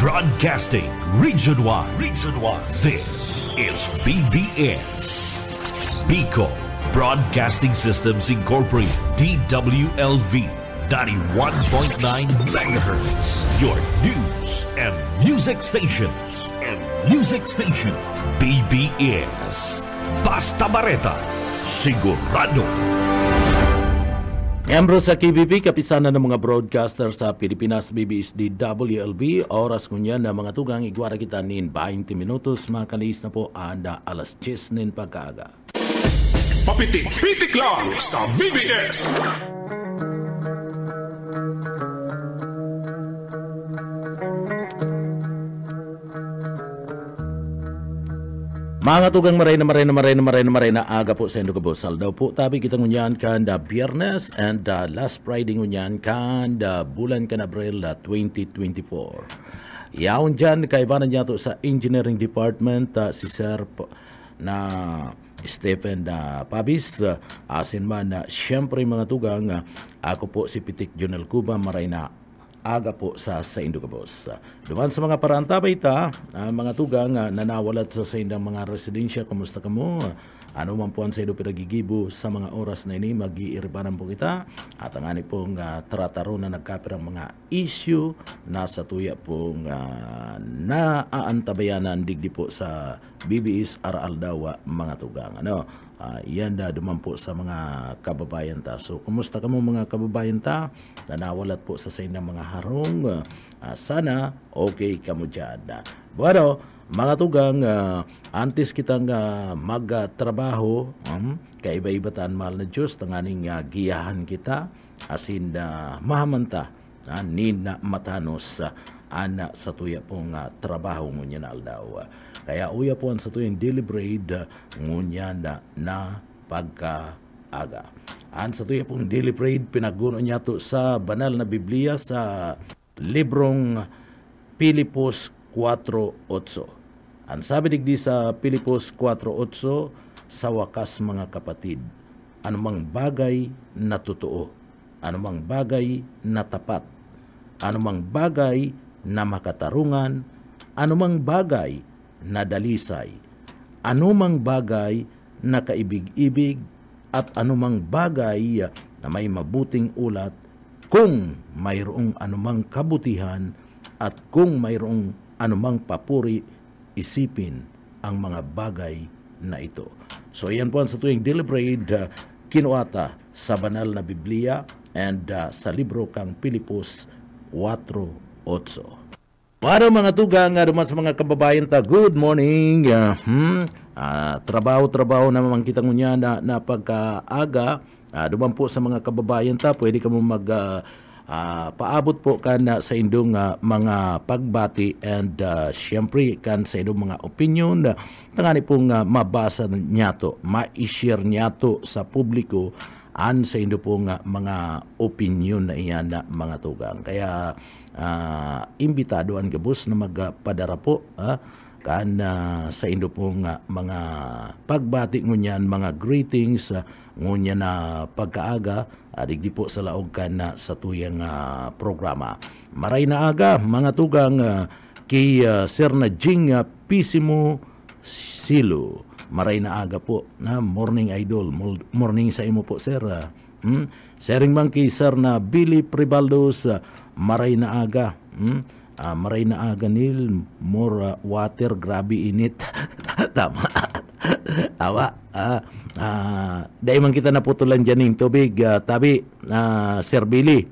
Broadcasting Region 1. Region 1. This is BBS. Bicol Broadcasting Systems Incorporated. DWLV. 91.9 MHz. Your news and music stations. BBS. Basta Bareta. Sigurado. Miyembro sa KBP, kapisanan ng mga broadcaster sa Pilipinas, BBS DWLB. Oras kunyan na mga tugang igwara kita nin 20 minutos. Makalis na po anda alas 10 nin pagkaaga. Papitik-pitik lang sa BBS. Mga tugang maray na aga po sa Indo Kabosal daw po tabi kita ngunyan kan da Biyernes and last Friday ngunyan kan da bulan kan Abril 2024. Yaon dyan kaibanan niya to sa Engineering Department si Sir na Stephen Pabis asin man na siyempre mga tugang ako po si Pitik Junel Cuba maray na aga po sa Indo Cabos. Duman sa mga parantabay ta, mga tugang nanawalat sa indang mga residensya, kumusta ka mo? Ano man po ang sa Indo pinagigibo sa mga oras na ini, mag-iiribanan po kita. At ang ani pong trataro na nagkapirang mga issue na sa tuya pong naaantabayanan digdi po sa BBS Aral Dawa mga tugang. Yan duman po sa mga kababayan ta. So, kumusta ka mo mga kababayan ta? Nanawalat po sa inang mga harong. Sana okay ka mo dyan. Bueno, mga tugang, antes kitang magtrabaho, kaiba-ibatan mahal na Diyos, tanganing giyahan kita, asin mahamanta, nina matanos, ana sa tuya pong trabaho mo niya na aldaw. Kaya uya po ang sa tuyang deliberate ngunya na pagkaaga. Ang sa tuya pong deliberate pinaguno niya to sa banal na Biblia sa librong Pilipos 4:8. Ang sabi digdi sa Pilipos 4:8, sa wakas mga kapatid, anumang bagay na totoo, anumang bagay na tapat, anumang bagay na makatarungan, anumang bagay na dalisay, anumang bagay na kaibig-ibig, at anumang bagay na may mabuting ulat, kung mayroong anumang kabutihan, at kung mayroong anumang papuri, isipin ang mga bagay na ito. So yan po ang sa tuwing deliberate kinuata sa banal na Biblia and sa libro kang Pilipos 4:8. Para mga tugang, duman sa mga kababayan ta, good morning. Trabaho naman kita ngunya na pagkaaga. Duman po sa mga kababayan ta, pwede ka mo paabot po kan sa indong mga pagbati and syempre kan sa indong mga opinion. Tangani pong mabasa niya to, ma-share niya to sa publiko an sa indo pong mga opinion na iyan na mga tugang. Kaya imbitado ang gabos na magpadara po kan sa indo pong mga pagbati ngunyan, mga greetings ngunyan na pagkaaga digdi po sa laog kan sa tuyang programa. Maray na aga mga tugang kay Sir na Jing Pisimo Silo. Maray na aga po na morning idol, morning sa imo po sir. Sharing man kay Sir na Billy Pribaldos, maray na aga. Maray na aga nil, more water, grabe init. Tama. Awa. Dahil man kita naputulan dyan yung tubig. Tabi, Sir Billy.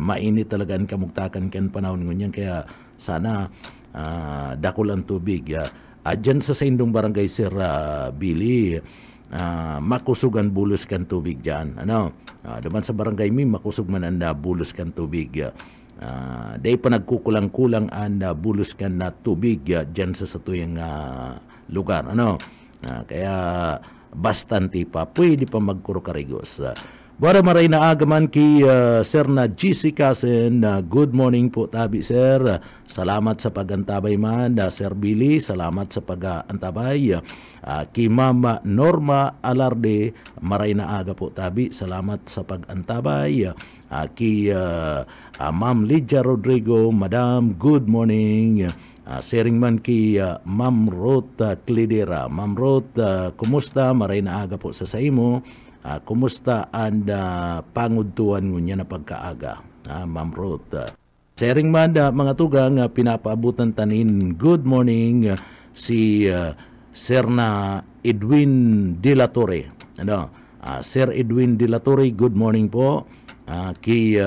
Mainit talaga ang kamugtakan kan panahon ngunyan. Kaya sana dakulan tubig. Dyan sa indong barangay Sir Billy, makusugan bulos kan tubig dyan. Daman sa barangay mi, makusug man ang bulos kan tubig. Dahil pa nagkukulang-kulang ang bulos kan na tubig dyan sa tuyang lugar. Kaya bastante pa, pwede pa magkurukarigos. Bara maray na agaman kay Sir na GC Kasen. Good morning po tabi sir. Salamat sa pagantabay man. Sir Billy, salamat sa pagantabay. Kay Mama Norma Alarde, maray na aga po tabi. Salamat sa pagantabay. Kay Ma'am Lydia Rodrigo, Madam, good morning. Sharing man kay Ma'am Ruth Clidera. Ma'am Ruth, kumusta? Maray na aga po sa imo. Kumusta ang pangudtuan ngunya na pagkaaga? Ma'am Ruth. Sharing man mga tugang pinapaabutan tanin. Good morning si Sir na Edwin De La Torre. Sir Edwin De La Torre, good morning po. Kay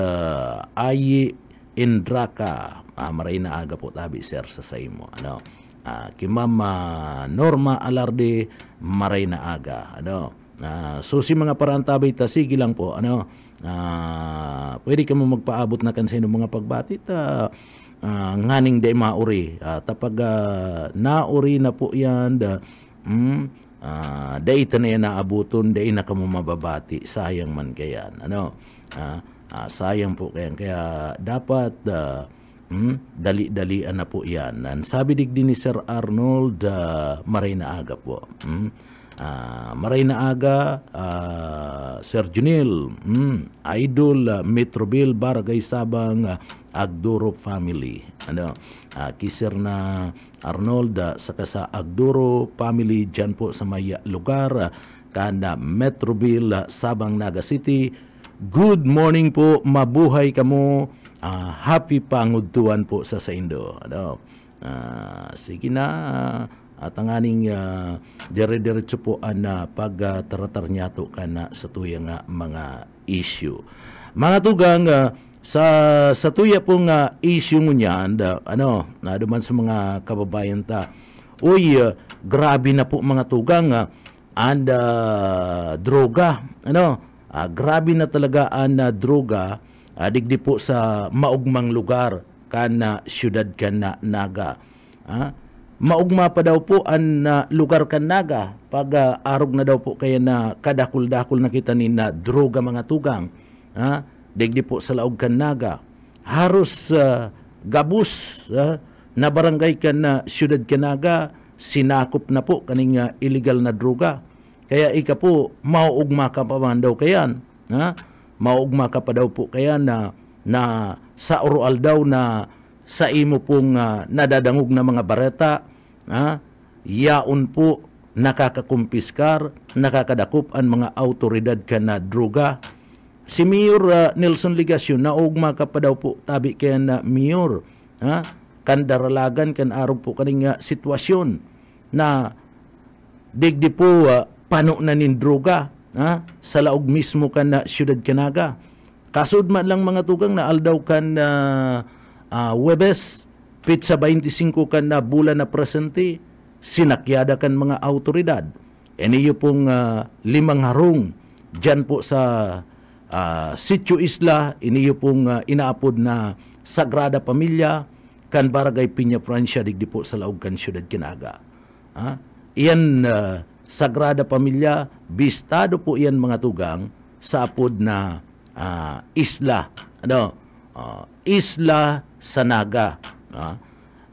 Ayi Indraka, maray na aga po tabi sir sa imo. Kay Ma'am Norma Alarde, maray na aga. So si mga parang tabay sige lang po. Pwede ka mo magpaabot na kansa mga pagbatit. Nganing day mauri. Tapag nauri na po yan. Day ito na yan naabuton, day na ka mo mababati. Sayang man kayan. Sayang po kayan. Kaya dapat dali-dalian na po yan. Sabi digdi ni Sir Arnold, maray na aga po. Maray na aga, Sir Junil, Idol, Metroville, Barangay Sabang, Agduro family. Kisir na Arnold, saka sa Agduro family, dyan po sa may lugar, kanda Metroville, Sabang, Naga City. Good morning po, mabuhay kamo, happy pangudtuan po sa Indo. Sige na, at ang aning dire-diretso po ang pagtaratar niya to kana sa tuyang mga issue. Mga tugang, sa tuya pong issue niyan, na duman sa mga kababayan ta, grabe na po mga tugang, droga, grabe na talaga ang droga, digdi po sa maugmang lugar, kana syudad kana Naga. Maugma pa daw po ang lugar kan Naga pag arog na daw po kaya na kadakul-dakul na kita ni na droga mga tugang. Digdi po sa laog kan Naga. Haros gabus na barangay kan na syudad kan Naga, sinakop na po kaning illegal na droga. Kaya ika po, mauugma ka pa man daw kayan. Mauugma ka pa daw po kaya na sa oral daw na sa imo pong nadadangog na mga bareta, yaon po nakakakumpiskar, nakakadakop ang mga autoridad ka na droga. Si Mayor Nelson Ligasyon, naugma ka pa daw po tabi kaya na Mayor, kan daralagan, kan araw po kaning sitwasyon na digdi po pano na nin droga sa laog mismo kan na syudad Naga. Kasud man lang mga tugang na aldaw kan Webes, pitsa 25 kan na bulan na presente, sinakyada kan mga autoridad. Iniyo pong 5 harong dyan po sa Sitio Isla, iniyo pong inaapod na Sagrada Pamilya, kan Barangay Piña Francia, digdi po sa laog kan syudad Naga. Iyan Sagrada Pamilya, bistado po iyan mga tugang sa apod na isla. Isla sa Naga.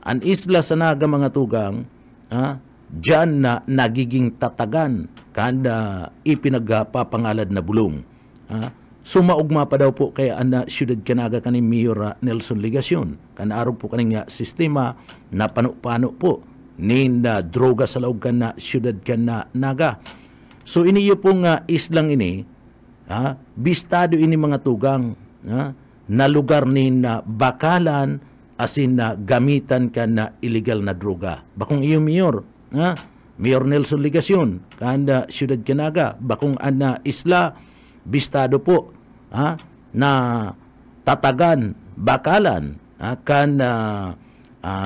Ang Isla sa Naga mga tugang, dyan na nagiging tatagan kanda ipinagpapangalad na bulong. Sumaugma pa daw po kaya ang syudad Naga kaning Mayor Nelson Ligasyon. Kan araw po kaning sistema na pano-pano po ni na droga sa laog kan na syudad Naga. So iniyo pong islang ini, bistado ini mga tugang, na lugar ni na bakalan asin na gamitan ka na illegal na droga. Bakong iyo Mayor, Mayor Nelson Ligasyon, kanda syudad Naga, bakong ana isla, bistado po, na tatagan, bakalan, kan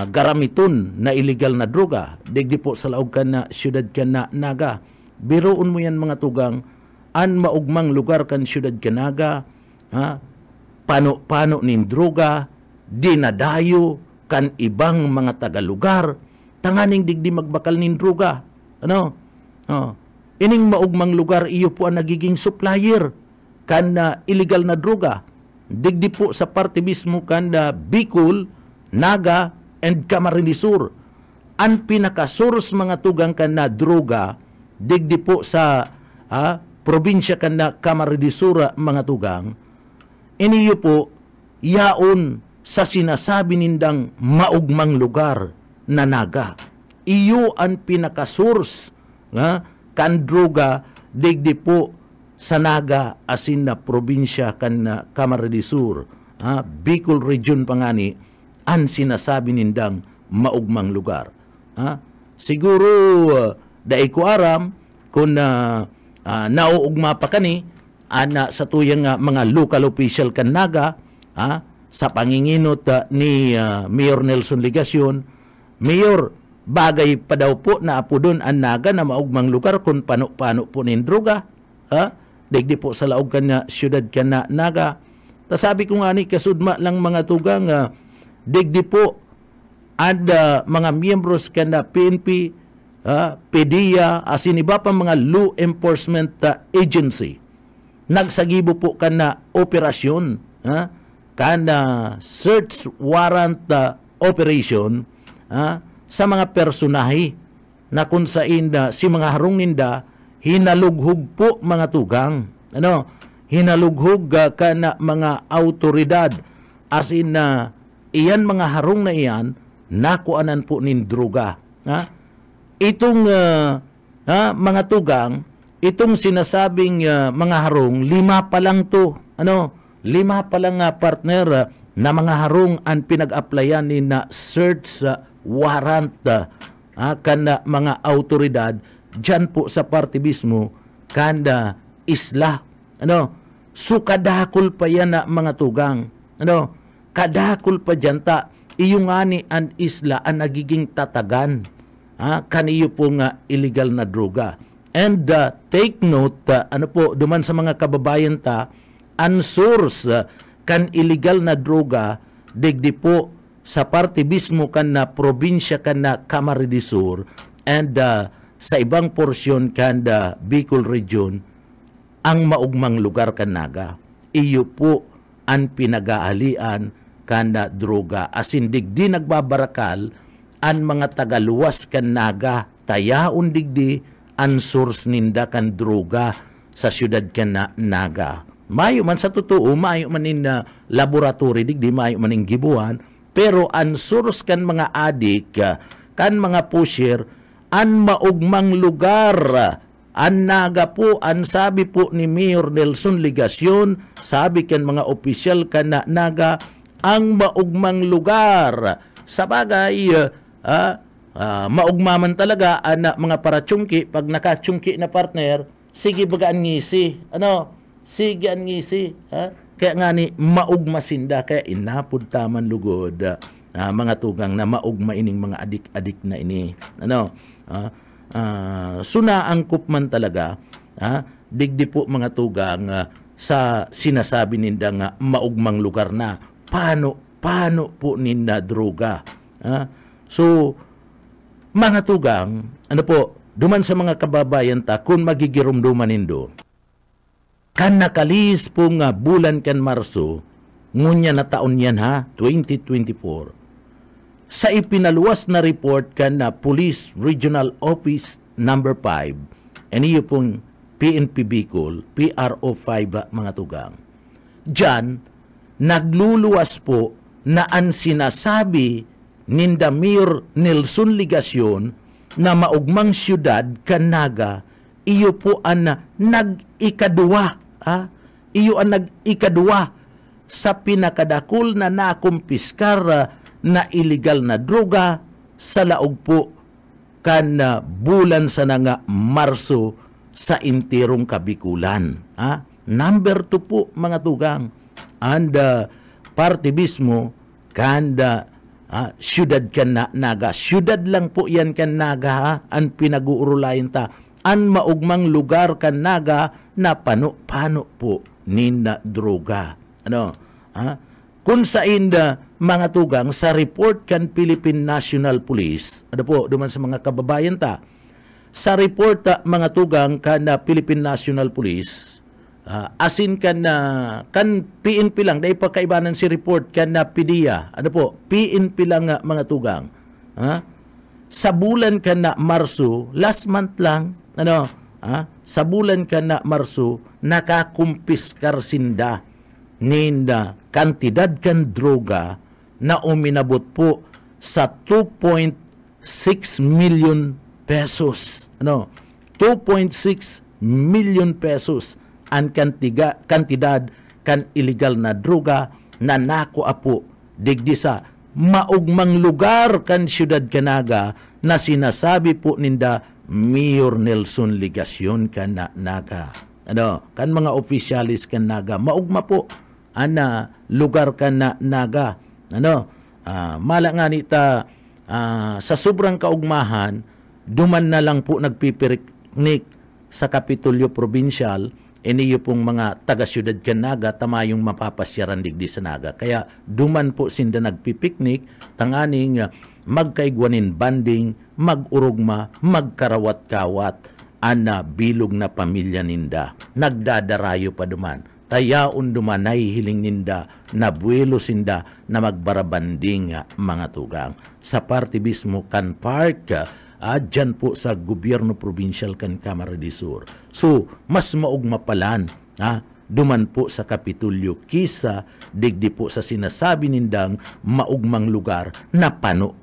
garamiton na illegal na droga, digdi po sa laog ka na syudad Naga. Biroon mo yan mga tugang, an maugmang lugar kan syudad Naga, pano nin droga, dinadayo kan ibang mga tagalugar, tanganing digdi magbakal nin droga. Ining maugmang lugar, iyo po ang nagiging supplier kan illegal na droga. Digdi po sa parte mismo kan Bicol, Naga, and Camarines Sur. Ang pinaka-source mga tugang kan na droga, digdi po sa probinsya kan na Camarines Sur mga tugang, iniyo po yaon sa sinasabi nindang maugmang lugar na naga. Iyo ang pinaka-source nga kan droga digdi po sa naga asin na probinsya kan Camarines Sur, Bicol Region pangani ang sinasabi nindang maugmang lugar. Siguro dai ko aram kung nauugma pa kani ana sa tuyang mga local official kan naga sa panginginot ni Mayor Nelson Ligacion. Mayor, bagay pa daw po na apo doon ang naga na maugmang lugar kung pano-pano po nin droga. Digdi po sa laog kanya syudad kana naga. Sabi ko nga ni kasudma lang mga tugang digdi po ang mga miyembros kana PNP, PDEA, asin iba pa mga law enforcement agency. Nagsagibo po kana operasyon, kana search warrant operation sa mga personahe na kung saan si mga harong ninda hinalughog po mga tugang. Hinalughog kana mga autoridad as in iyan mga harong na iyan nakuanan po nin droga. Itong mga tugang, itong sinasabing mga harong, 5 pa lang to. 5 pa lang partner na mga harong ang pinag-applyan ni na search warrant kana mga autoridad dyan po sa party mismo kanda isla. Kadakol pa yan na mga tugang. Kadakol pa dyan ta. Iyong ani ang isla ang nagiging tatagan. Kaniyo po nga illegal na droga. And take note, duman sa mga kababayan ta, ang source kan illegal na droga, digdi po sa party mismo kan na probinsya kan na Camarines Sur and sa ibang porsyon kan da Bicol Region, ang maugmang lugar kan naga. Iyo po ang pinag-aalian kan na droga. Asin digdi nagbabarakal ang mga tagaluwas kan naga, tayaon digdi ang source ninda kan droga sa syudad kan na naga. Mayo man sa totoo, mayo man in laboratory digdi, mayo man in gibuhan, pero ang source kan mga adik, kan mga pusher, ang maugmang lugar, ang naga po, ang sabi po ni Mayor Nelson Ligacion, sabi kan mga opisyal kan na naga, ang maugmang lugar. Sa bagay, maugmaman talaga ang mga paratsungki, pag nakatsungki na partner, sige baga ang ngisi. Sige ang ngisi. Kaya nga ni maugmasinda, kaya inapod taman lugod mga tugang na maugma ining mga adik-adik na ini. Sunaangkop man talaga, digdi po mga tugang sa sinasabi ninda nga maugmang lugar na paano po ninda droga. So, mga tugang, duman sa mga kababayan ta, kung magigirumduman nindo, kan nakalis po nga bulan kan Marso, ngunya na taon yan 2024, sa ipinaluwas na report kan na Police Regional Office number 5, and iyo pong PNP Bicol, PRO 5 mga tugang. Diyan, nagluluwas po na ang sinasabi ninda Mayor Nelson Ligacion na maugmang syudad kan naga, iyo po ang nag-ikadua. Iyo ang nag-ikadua sa pinakadakol na nakumpiskar na illegal na droga sa laog po kan bulan sa nga Marso sa intirong Kabikulan. Number 2 po mga tugang. And parte mismo kanda syudad kan na naga. Syudad lang po yan kan naga ang pinag-uurulayan ta. Ang maugmang lugar kan naga na pano po nina droga. Kung saan mga tugang sa report kan Philippine National Police, duman sa mga kababayan ta, sa report mga tugang kan Philippine National Police, asin kan PNP lang, dahil pagkaibanan si report kan PDEA, PNP lang mga tugang. Sa bulan kan na Marso, last month lang, sa bulan kan na Marso, nakakumpiskar sinda ninda kantidad kan droga na uminabot po sa 2.6 million pesos. 2.6 million pesos ang kantidad kan illegal na droga na nakuha po digdi sa maugmang lugar kan siyudad Canaga na sinasabi po ninda Mayor Nelson Ligacion kan naga. Kan mga opisyalis kan naga maugma po ana lugar kan naga. Mala nga nita sa sobrang kaugmahan duman na lang po nagpipiriknik sa Kapitolyo Provincial iniyo pong mga taga-siyudad Canaga tamayong mapapasyaran digdi sa naga. Kaya duman po sinda nagpipiknik tanganing magkaigwanin banding, mag-urugma, magkarawat-kawat ana bilog na pamilya ninda. Nagdadarayo pa duman. Tayaon duman nahihiling ninda na buwelo sinda na magbarabanding mga tugang. Sa parte mismo kan park dyan po sa gobyerno provincial kan Camarines Sur. So, mas maugma palan duman po sa Kapitolyo kisa digdi po sa sinasabi nindang maugmang lugar na pano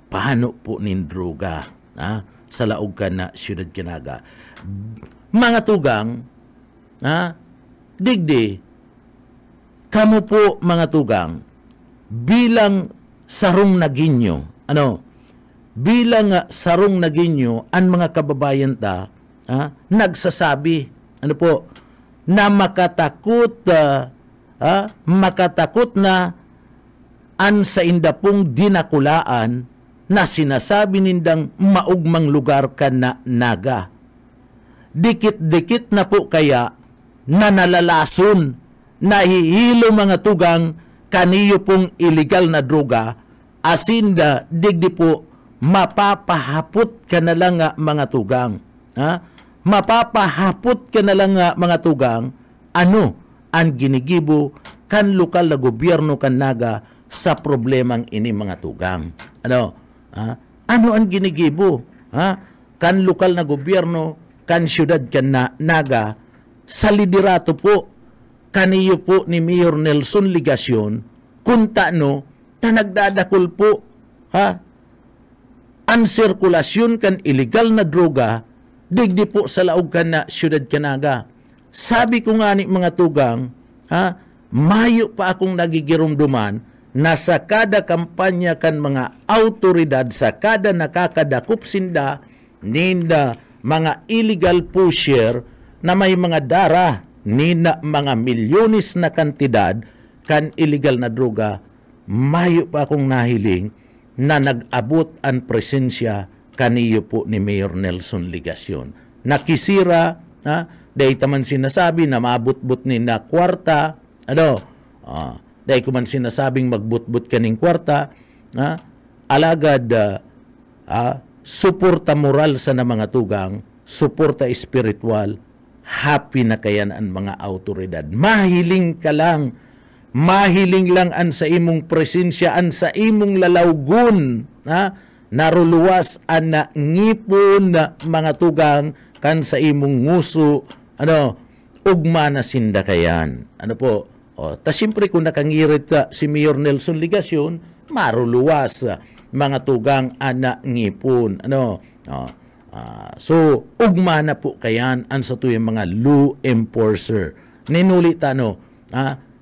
po nin droga sa laog ka na siyudad Canaga. Mga tugang, digdi, kamo po mga tugang, bilang sarong naginyo, bilang sarong naginyo, ang mga kababayan nagsasabi, na makatakot na an sa inda pong dinakulaan na sinasabi nindang maugmang lugar ka na naga. Dikit-dikit na po kaya na nalalason, nahihilo mga tugang kaniyo pong illegal na droga, asinda digdi po mapapahapot ka na lang mga tugang. Mapapahapot ka na lang mga tugang ano ang ginigibo kan lokal na gobyerno kan naga sa problemang ini mga tugang. Ano ang ginigibo kan lokal na gobyerno kan siyudad kan naga sa liderato po kaniyo po ni Mayor Nelson Ligacion kung taano nagdadakol po ang sirkulasyon kan illegal na droga digdi po sa laog kan na siyudad Canaga. Sabi ko nga ni mga tugang, mayo pa akong nagigirumduman na sa kada kampanya kan mga autoridad, sa kada nakakadakop sinda, ninda mga illegal pusher na may mga dara, ninda mga milyones na kantidad kan illegal na droga, mayo pa akong nahiling na nag-abot ang presensya kaniyo po ni Mayor Nelson Ligacion. Nakisira, dahil taman sinasabi na mabut-but ni na kwarta, dahil ko man sinasabing magbut-but kaning kwarta, alagad suporta moral sa na mga tugang, suporta espiritual, happy na kayan ang mga autoridad. Mahiling lang an sa imong presensya, an sa imong lalawgon, naruluwas an na ngipon na mga tugang kan sa imong nguso, ugma na sinda kayan. Siyempre kung nakangirit si Mayor Nelson Ligacion, maruluwas mga tugang an ngipon. So, ugma na po kayan an sa tuyong mga law enforcer. Ninulit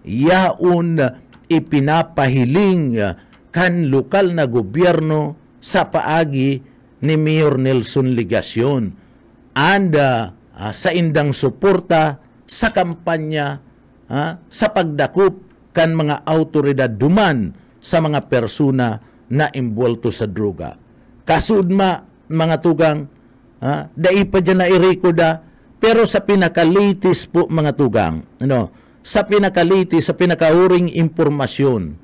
yaon ipinapahiling kan lokal na gobyerno sa paagi ni Mayor Nelson Ligacion and sa indang suporta sa kampanya sa pagdakop kan mga autoridad duman sa mga persona na imbolto sa droga. Kasudma mga tugang, dai pa dyan na i-recorda, pero sa pinakalitis po mga tugang, sa pinakalitis, sa pinakauring impormasyon,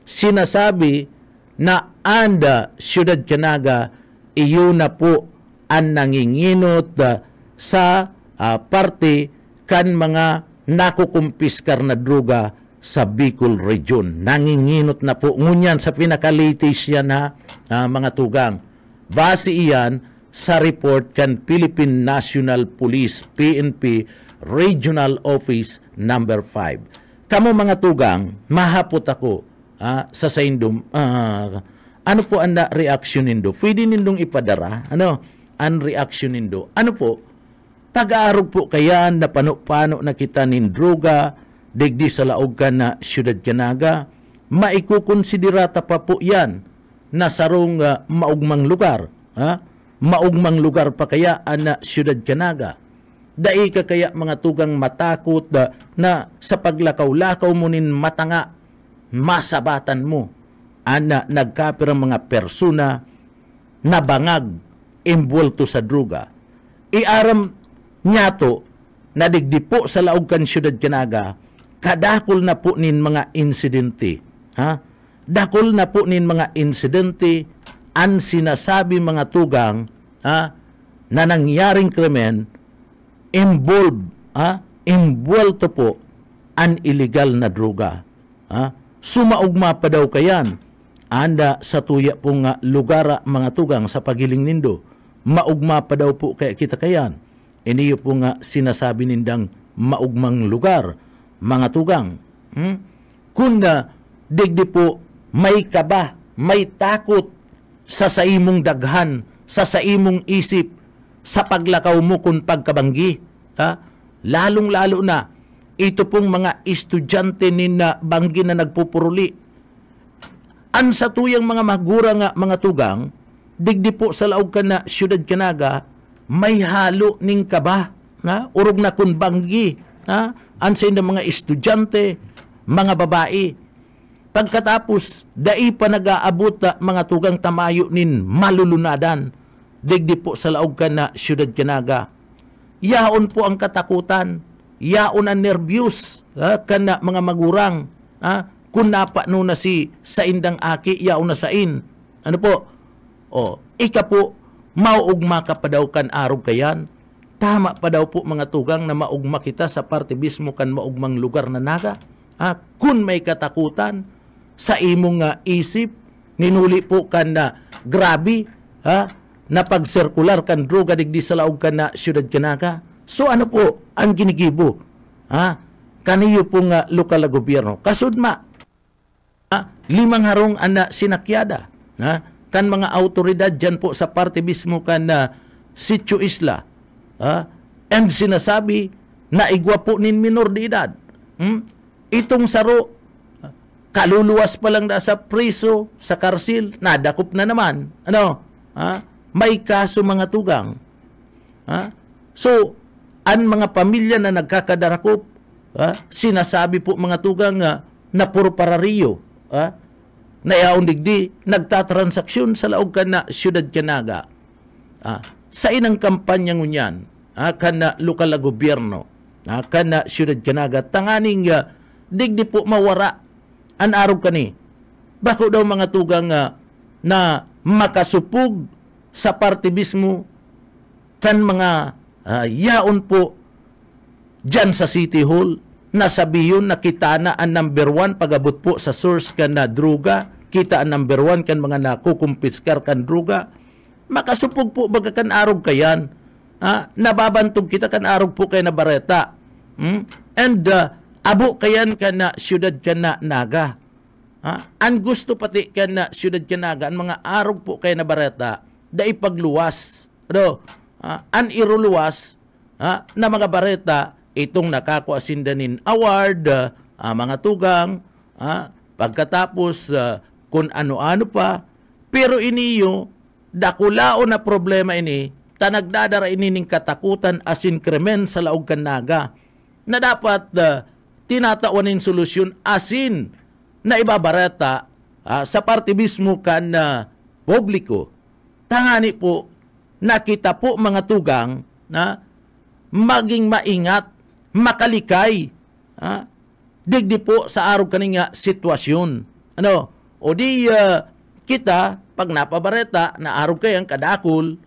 sinasabi na anda siyudad Canaga iyon na po ang nanginginot sa parte kan mga nakukumpiskar na droga sa Bicol Region. Nanginginot na po. Ngunyan sa pinakalitis yan mga tugang. Base iyan sa report kan Philippine National Police PNP Regional Office number 5. kamo mga tugang, mahapot ako sa saindom, ano po ang reaction nindo? Pwede nindong ipadara, ang reaction nindo. Ano po? Pag-aarog po kaya na pano na kita nin droga, digdi sa laog ka na siyudad Canaga, maikukonsiderata pa po yan na sarong maugmang lugar. Maugmang lugar pa kaya na siyudad Canaga. Dai ka kaya mga tugang matakot na sa paglakaw-lakaw mo nin matanga, masabatan mo ana nagkapirang mga persona na bangag imbulto sa droga. Iaram nyato na digdi po sa laog kan siyudad Canaga, kadakol na po nin mga insidente. Dakol na po nin mga insidente ang sinasabi mga tugang na nangyaring krimen involved po ang illegal na droga. Sumaugma pa daw kayan anda sa tuya po nga lugar mga tugang sa pagiling nindo. Maugma pa daw po kaya kita kayan. Iniyo po nga sinasabi nindang maugmang lugar mga tugang. Kung digdi po may kaba, may takot sa saimong daghan, sa saimong isip, sa paglakaw mo kung pagkabanggi. Lalong-lalo na, ito pong mga estudyante ni na banggi na nagpupuruli. An sa tuyang mga magura nga mga tugang, digdi po sa laog ka na siyudad Canaga, may halo ning kaba. Urog na kung banggi. An sa mga estudyante, mga babae. Pagkatapos, dai pa nag-aabot mga tugang tamayo nin malulunadan. Digdi po sa laog ka na siyudad Canaga. Yaon po ang katakutan. Yaon ang nervyos kana mga magurang. Kung napano na sa indang aki, yaon na sain. Ano po? Ika po, mauugma ka pa daw kan arog kayan. Tama pa daw po mga tugang na maugma kita sa parte mismo kan maugmang lugar na naga. Kung may katakutan sa imong isip, ninuli po kan na grabe, na pagsirkular kan droga digdi sa laog kan na siyudad Canaga. So ano po ang ginigibo? Kaniyo po nga lokal na gobyerno. Kasudma, 5 harong ana sinakyada. Kan mga autoridad dyan po sa parte mismo kan na Sitio Isla. And sinasabi na igwa po nin minor de edad. Itong saro, kaluluwas pa lang na sa priso, sa karsil, nadakop na naman. May kaso mga tugang. So, ang mga pamilya na nagkakadarakop, sinasabi po mga tugang na puro parariyo, na yaon digdi, nagtatransaksyon sa laog ka na siyudad Canaga. Sa inang kampanya ngunyan, kan na lokal na gobyerno, kan na siyudad Canaga, tanganing digdi po mawara an arog kani. Bako daw mga tugang na makasupog sa parte mismo kan mga yaon po dyan sa City Hall, nasabiyon na kita na ang number 1 pagabot po sa source kan na droga, kita ang number 1 kan mga nakukumpiskar kan droga. Makasupog po baga kan arog kayan. Nababantog kita kan arog po kay na Bareta. And abo kayan kan na siyudad kan na naga. Ang gusto pati kan na siyudad Canaga, ang mga arog po kay na Bareta, da ipagluwas. An iruluwas na mga Bareta, itong nakakuasindanin award, mga tugang, pagkatapos kung ano-ano pa, pero iniyo, dakulao na problema ini, tanagdadara ini ning katakutan asin krimen sa laog kan naga, na dapat tinatauanin solusyon asin na ibabareta sa parte mismo kan publiko. Tangani po, nakita po mga tugang na maging maingat, makalikay, digdi po sa araw kaninga sitwasyon. O di kita, pag napabareta, na araw kayang kadakol,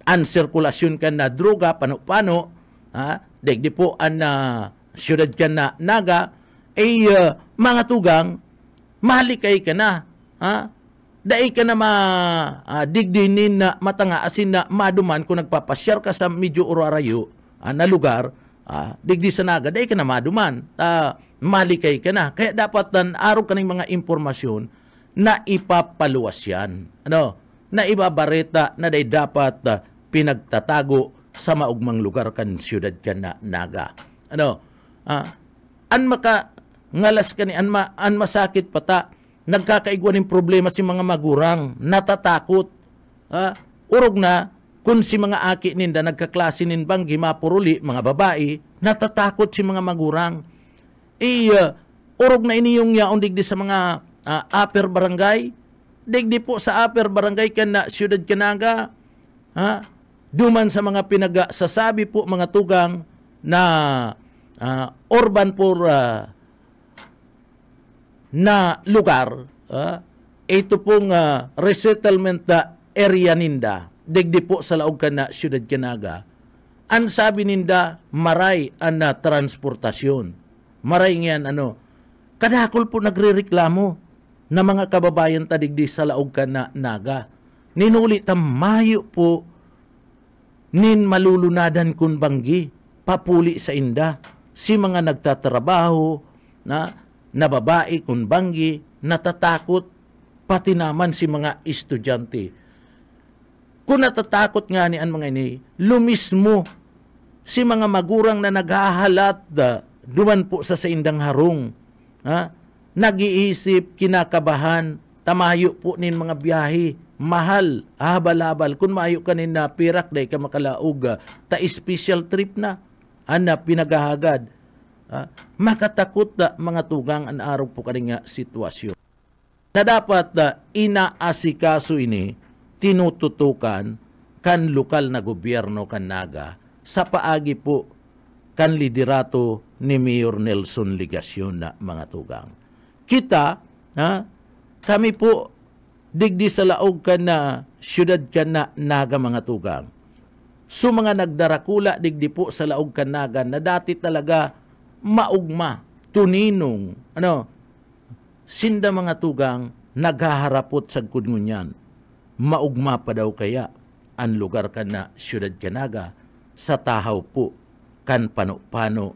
ang sirkulasyon ka na droga, pano-pano, digdi po ang siyudad ka na naga, mga tugang, mahalikay ka na, dai ka na digdinin na matanga asin na maduman kung nagpapasyar ka sa medyo urarayo na lugar, digdi sa naga, dai ka na maduman. malikay ka na. Kaya dapat araw ka ng mga impormasyon na ipapaluwas yan. Na ibabareta na dapat pinagtatago sa maugmang lugar kan siyudad ka na naga. An maka ngalas ka ni an masakit pata, nagkakaigwan ng problema si mga magurang, natatakot. Urog na, kung si mga aki ninda nagkaklase nin banggi, mapuruli, mga babae, natatakot si mga magurang. Urog na iniyong yaon digdi sa mga upper barangay, digdi po sa upper barangay kan na siyudad Canaga, duman sa mga pinagsasabi po mga tugang na urban poor na lugar, ito pong resettlement area ninda, digdi po sa laog ka na siyudad Canaga, ang sabi ninda, maray ang transportasyon. Maray ngayon, kadakol po nagre-reklamo na mga kababayan tadigdi sa laog ka na naga. Ninuli mayo po nin malulunadan kun banggi, papuli sa inda. Si mga nagtatrabaho, na babae kun banggi, natatakot, pati naman si mga estudyante. Kung natatakot nga ni ang mga ini, lumismo si mga magurang na naghahalat duman po sa indang harong. Nag-iisip, kinakabahan, tamayo po nin mga biyahe, mahal, habal-habal. Kung maayo ka nin na pirak, day ka makalaog, special trip na, pinagahagad. Makatakot mga tugang ang araw po kaning sitwasyon. Na dapat inaasikaso ini, tinututukan kan lokal na gobyerno kan naga sa paagi po kan liderato ni Mayor Nelson Ligacion na mga tugang. Kita, kami po digdi sa laog kan na siyudad kan na naga mga tugang. So mga nagdarakula digdi po sa laog kan naga na dati talaga maugma, tuninong, sinda mga tugang, naghaharapot sa kudngunyan. Maugma pa daw kaya ang lugar kan na siyudad Canaga sa tahaw po kan pano-pano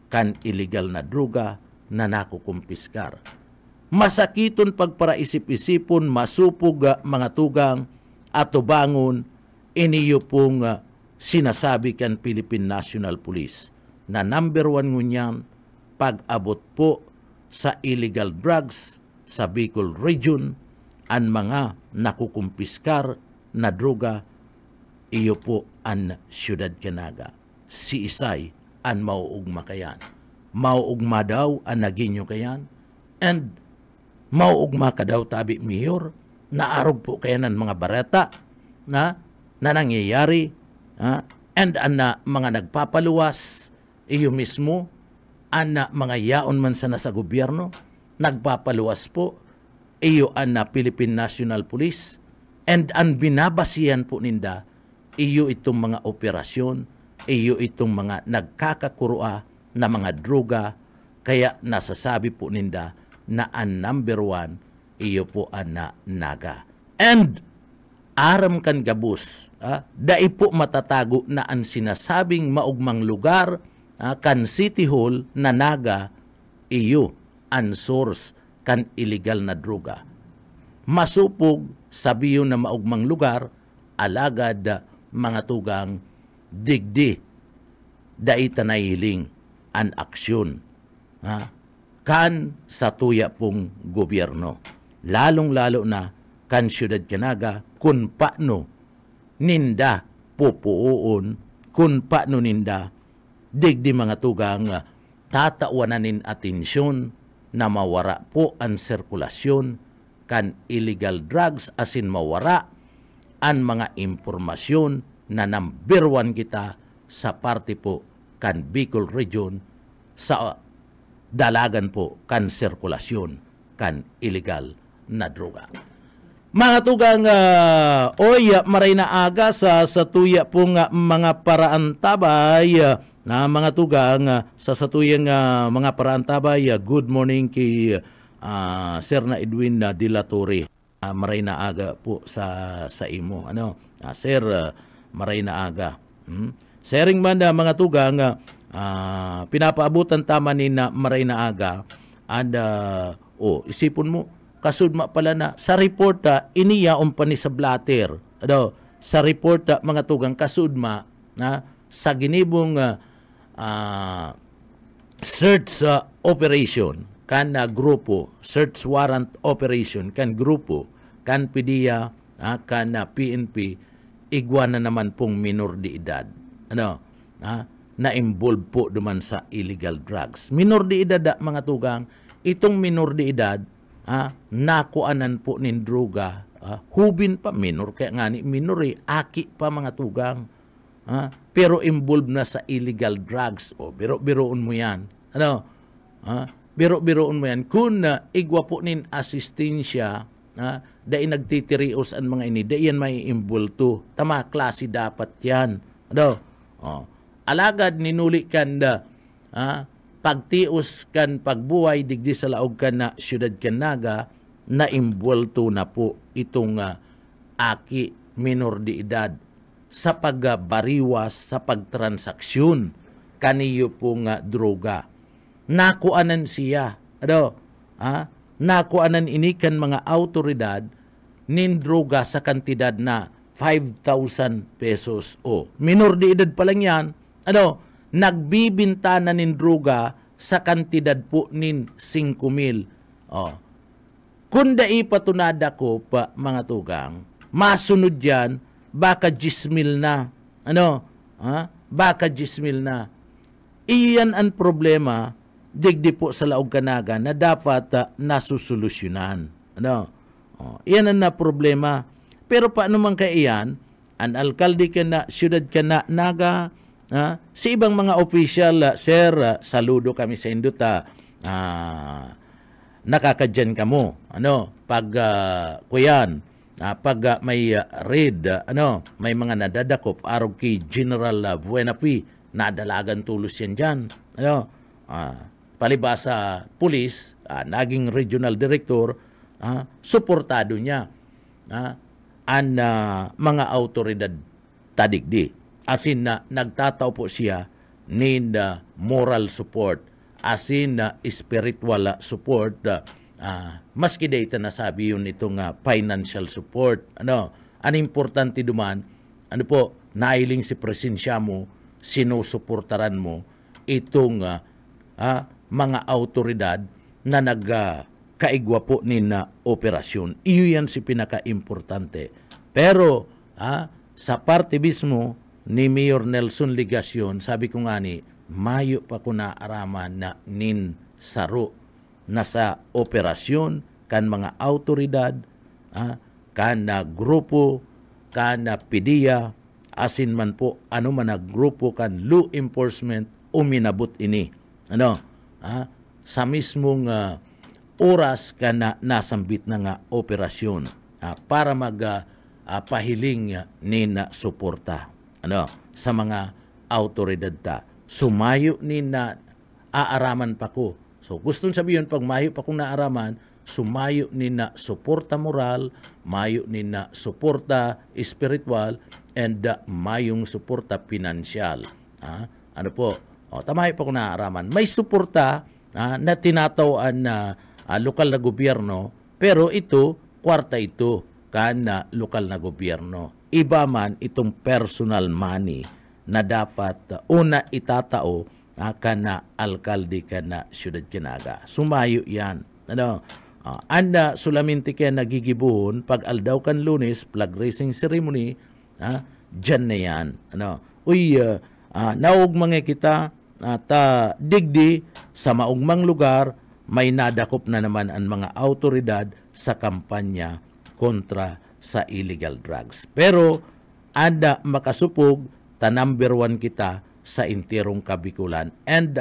kan illegal na droga na nakukumpiskar. Masakiton pagparaisip-isipon, masupog mga tugang at tubangon iniyo pong sinasabi kan Philippine National Police na number 1 ngunyan pag-abot po sa illegal drugs sa Bicol Region, ang mga nakukumpiskar na droga, iyo po ang siyudad Canaga. Si Isay ang mauugma kayan. Mauugma daw ang naginyo kayan, and mauugma ka daw tabi Mayor, naarog po kayan ng mga bareta na nangyayari, and ang mga nagpapaluwas, iyo mismo, ang mga yaon man sana sa gobyerno, nagpapaluwas po, iyo ang Philippine National Police, and ang binabasihan po ninda, iyo itong mga operasyon, iyo itong mga nagkakakurua na mga droga, kaya nasasabi po ninda na ang number 1, iyo po ang naga. And aram kan gabus, dai po matatago na ang sinasabing maugmang lugar, kan City Hall na naga, iyo ang source kan illegal na droga. Masupog sabiyo na maugmang lugar, alagad mga tugang digdi dai tanayiling an aksyon kan sa tuya pong gobyerno. Lalong-lalo na kan siyudad Canaga kung paano ninda pupuon, kung paano ninda digdi mga tugang tatawanan atensyon na mawara po ang sirkulasyon kan illegal drugs, asin mawara ang mga impormasyon na number 1 kita sa parte po kan Bicol Region sa dalagan po kan sirkulasyon kan illegal na droga. Mga tugang maray na aga sa tuya pong mga paraan tabay na mga tugang sa satuyang mga paraan tabay. Good morning kay Sir na Edwin de la Torre. Maray na aga po sa imo. Sir, maray na aga. Sharing man mga tugang, pinapaabutan tama ni na maray na aga, isipon mo, kasudma pala na, sa reporta, iniya umpani sa blatter. Sa reporta, mga tugang kasudma, sa ginibong search operation, kan grupo, search warrant operation, kan grupo, kan PDEA, kan PNP, igwa na naman pong minor de edad. Na-involve po duman sa illegal drugs. Minor de edad, mga tugang, itong minor de edad, nakuanan po nin droga, hubin pa, minor, kaya nga ni minor aki pa, mga tugang. Pero involved na sa illegal drugs. Biro-biroon mo yan. Biro-biroon mo yan. Kung igwa po nin asistensya, dahil nagtitirios ang mga ini, dahil yan may involved to. Tama, klase dapat yan. Alagad ninuli kan pagtios kan pagbuhay digdi sa laog kan na siyudad kan naga, na involved na po itong aki minor de edad sa pagbariwas, sa pagtransaksyon kaniyo pong droga. Nakuanan siya. Nakuanan ini kan mga autoridad nin droga sa kantidad na 5,000 pesos. Minor de edad pa lang yan. Nagbibinta na nin droga sa kantidad po nin 5,000. Kung daipatunada ko pa, mga tugang, masunod yan, baka 10,000 na. Baka 10,000 na. Iyan ang problema, digdi po sa laog kanaga na dapat nasusolusyonan. Iyan ang na problema. Pero paano man kaiyan, ang alkalde ka na, siyudad ka na, naga, si ibang mga official, sir, saludo kami sa induta, nakakadyan ka mo. Pag kuyan, pag may raid, may mga nadadakop, araw kay General Buenafi, nadalagan tulos yan dyan. Palibasa pulis, naging regional director, suportado niya ang mga autoridad tadigdi. Asin na nagtatao po siya need moral support, asin na spiritual support, maski data na sabi yun itong financial support. Ang importante duman, nailing si presensya mo, sinusuportaran mo itong mga autoridad na nagkaigwa po ni na operasyon. Iyo yan si pinaka-importante. Pero sa parte mismo ni Mayor Nelson Ligacion, sabi ko nga ni, mayo pa ko naaraman na nin saro na sa operasyon kan mga autoridad, kan na grupo, kan na PDEA, asin man po ano man na grupo kan law enforcement uminabot ini. Sa mismong oras ka na nasambit na nga operasyon para pahiling ni na suporta sa mga autoridad ta. Sumayo ni na aaraman pa ko. So gustong sabihin, pag mayo pa kong naaraman, sumayo ni na suporta moral, mayo ni na suporta spiritual, and mayong suporta pinansyal. Tamayo pa kong naaraman. May suporta na tinatawaan na lokal na gobyerno, pero ito, kwarta ito, kan lokal na gobyerno. Iba man itong personal money na dapat una itatao kana alkalde kana siyudad kinaga. Sumayo yan. Anda sulaminti kaya nagigibuhon pag aldaw kan Lunes, flag raising ceremony, dyan na yan. Naog mga kita ta digdi sa maugmang lugar, may nadakop na naman ang mga autoridad sa kampanya kontra sa illegal drugs. Pero anda makasupog ta number 1 kita sa intirong Kabikulan, and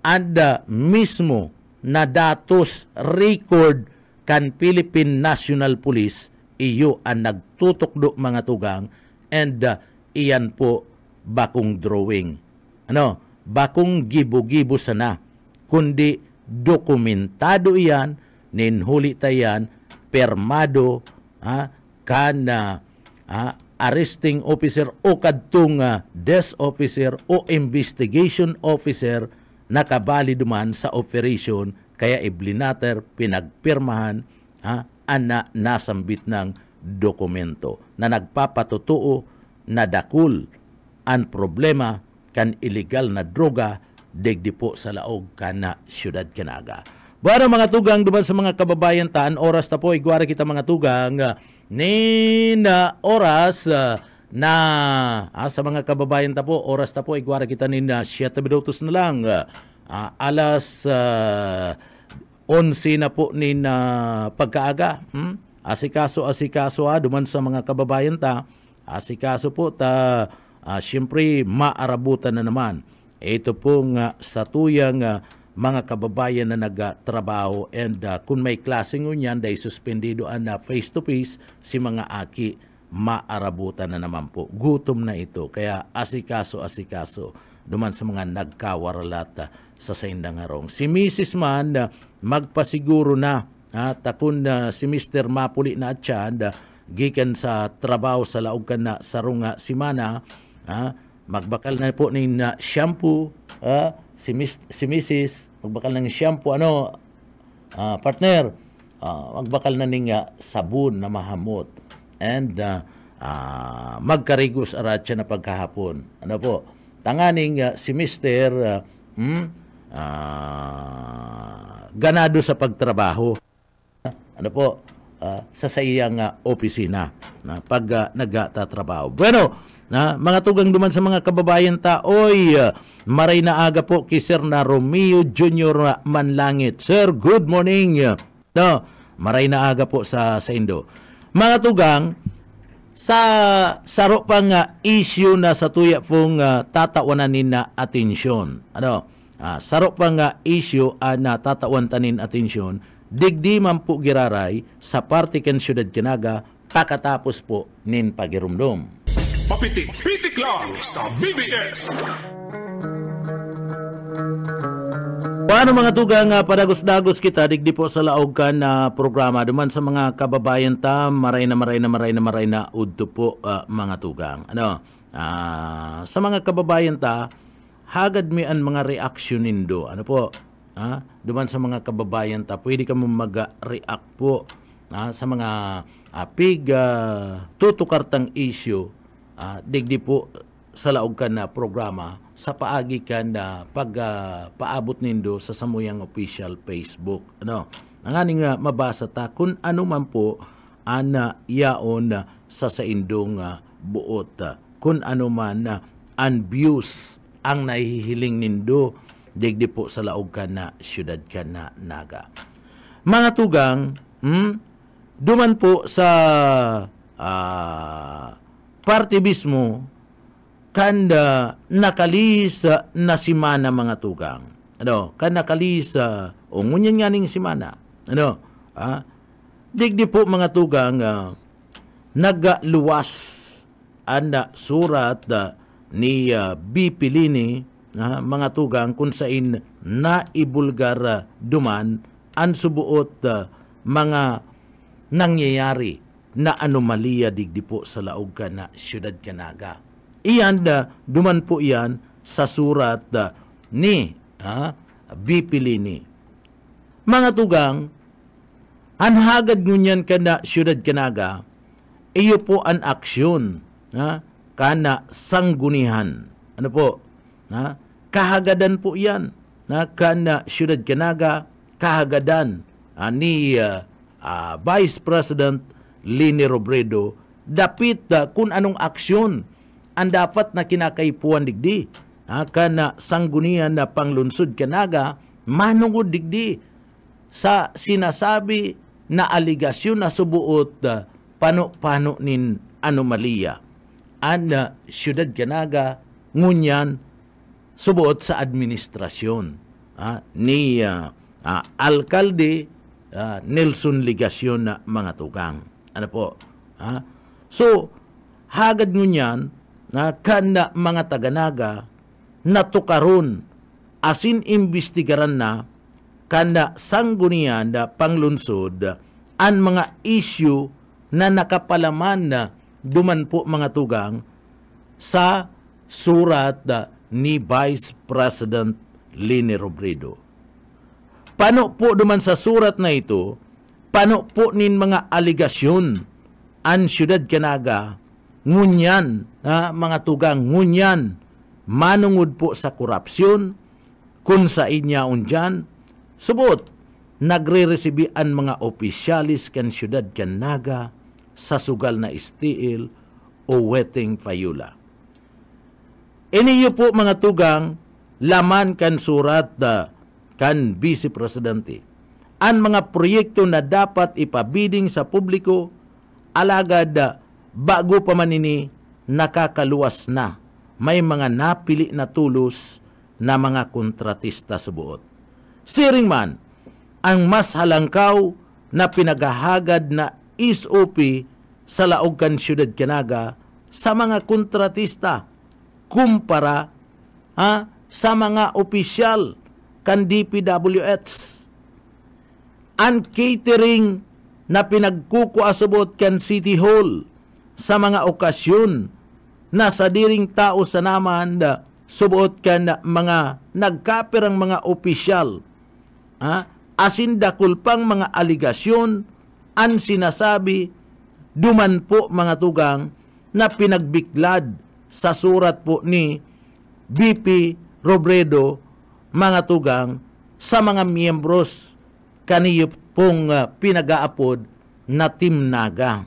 anda mismo na datos record kan Philippine National Police, iyo ang nagtutukdo mga tugang, and iyan po bakong drawing. Bakong gibo-gibo sana, kundi dokumentado iyan, ninhuli tayan, permado, kana arresting officer o kadtong desk officer o investigation officer nakabali duman sa operation kaya iblinater pinagpirmahan ana nasambit ng dokumento na nagpapatutuo na dakul ang problema kan illegal na droga digdi po sa laog kana syudad Canaga. Bueno mga tugang duman sa mga kababayan taan oras ta po igwara kita mga tugang nina oras na sa mga kababayan ta po oras ta po igwara kita nina 7 minutos na lang alas 11 na po nina pagkaaga asikaso duman sa mga kababayan ta asikaso po ta siyempre maarabutan na naman ito pong sa tuyang mga kababayan na nagtrabaho and kung may klaseng unyan dahil suspendido na face-to-face si mga aki maarabutan na naman po. Gutom na ito. Kaya asikaso duman sa mga nagkawaralat sa saindang harong. Si Mrs. Man magpasiguro na takun si Mr. Mapuli na atyan gikan sa trabaho sa laog kan na sarunga simana magbakal na po ni shampoo si Mrs. magbakal ng shampoo partner magbakal na ning sabon na mahamot and magkarigos arat siya na pagkahapon po tanganing si Mr. Ganado sa pagtrabaho po sa sayang opisina pag nagtatrabaho. Bueno mga tugang duman sa mga kababayan ta, maray na aga po kay Sir na Romeo Jr. Manlangit. Sir, good morning. Maray na aga po sa Indo. Mga tugang, sa saro pang issue na sa tuya pong tatawanan na atensyon. Saro pang issue na tatawan tanin atensyon, digdi man po giraray sa parte kan Syudad Canaga pakatapos po nin pagirumdum. Papitik-pitik lang sa BBS. Paano mga tugang padagos-dagos kita digdi po sa laog kan na programa duman sa mga kababayan ta maray na udto po mga tugang. Sa mga kababayan ta hagad mi an mga reaksyon nindo. Duman sa mga kababayan ta pwede ka mo mag-react po sa mga tutukartang issue digdi po sa laog kan na programa sa paagi kan na paabot nindo sa samuyang official Facebook. Ang aning mabasa ta kung ano man po yaon sa indong buot. Kung ano man ang views ang nahihiling nindo digdi po sa laog kan na Syudad Canaga. Mga tugang, duman po sa parte mismo kanda nakalis na simana mga tugang. Kan nakalis ngunyan nga ning simana. Digdi po mga tugang nagluwas anda surat ni BP Lini mga tugang kung sain na ibulgar duman ang subuot mga nangyayari na anomalya digdi po sa laog ka na Syudad Canaga. Iyan duman po iyan sa surat ni BP Lini. Mga tugang, anhagad ngunyan ka na Syudad Canaga, iyo po ang aksyon kana sanggunihan. Kahagadan po iyan kana Syudad Canaga, kahagadan ni Vice President Lini Robredo, dapit kung anong aksyon ang dapat na kinakaipuan digdi. Kana sanggunian na panglunsod Canaga, manungod digdi sa sinasabi na aligasyon na subuot pano-pano nin anomalya. Ang Syudad Canaga, ngunyan, subuot sa administrasyon ni Alkalde Nelson Ligasyon na mga tugang. So, hagad ngunyan na kana mga taganaga natukaron asin imbestigaran na kana sanggunian na panglunsod ang mga issue na nakapalaman na duman po mga tugang sa surat ni Vice President Leni Robredo. Pano po duman sa surat na ito, pano po nin mga aligasyon ang siyudad Canaga, ngunyan, mga tugang, ngunyan, manungod po sa korupsyon, kung sa inya unjan, subot, nagre-resibian mga opisyalis kan siyudad Canaga sa sugal na istiil o weteng fayula. Iniyo po mga tugang, laman kan surat kan Vice Presidente. Ang mga proyekto na dapat ipabiding sa publiko, alagad bago pa man ini nakakaluwas na. May mga napili na tulos na mga kontratista sa buot. Siring man, ang mas halangkaw na pinagahagad na SOP sa laog kan siyudad Canaga sa mga kontratista kumpara sa mga opisyal kan DPWH. Ang catering na pinagkukuasabot kan City Hall sa mga okasyon na sa diring tao sa naman subuot kan mga nagkapirang mga opisyal. Asin dakul pang mga aligasyon ang sinasabi duman po mga tugang na pinagbiklad sa surat po ni VP Robredo mga tugang sa mga miyembros kaniyo pong pinag-aapod na Team Naga.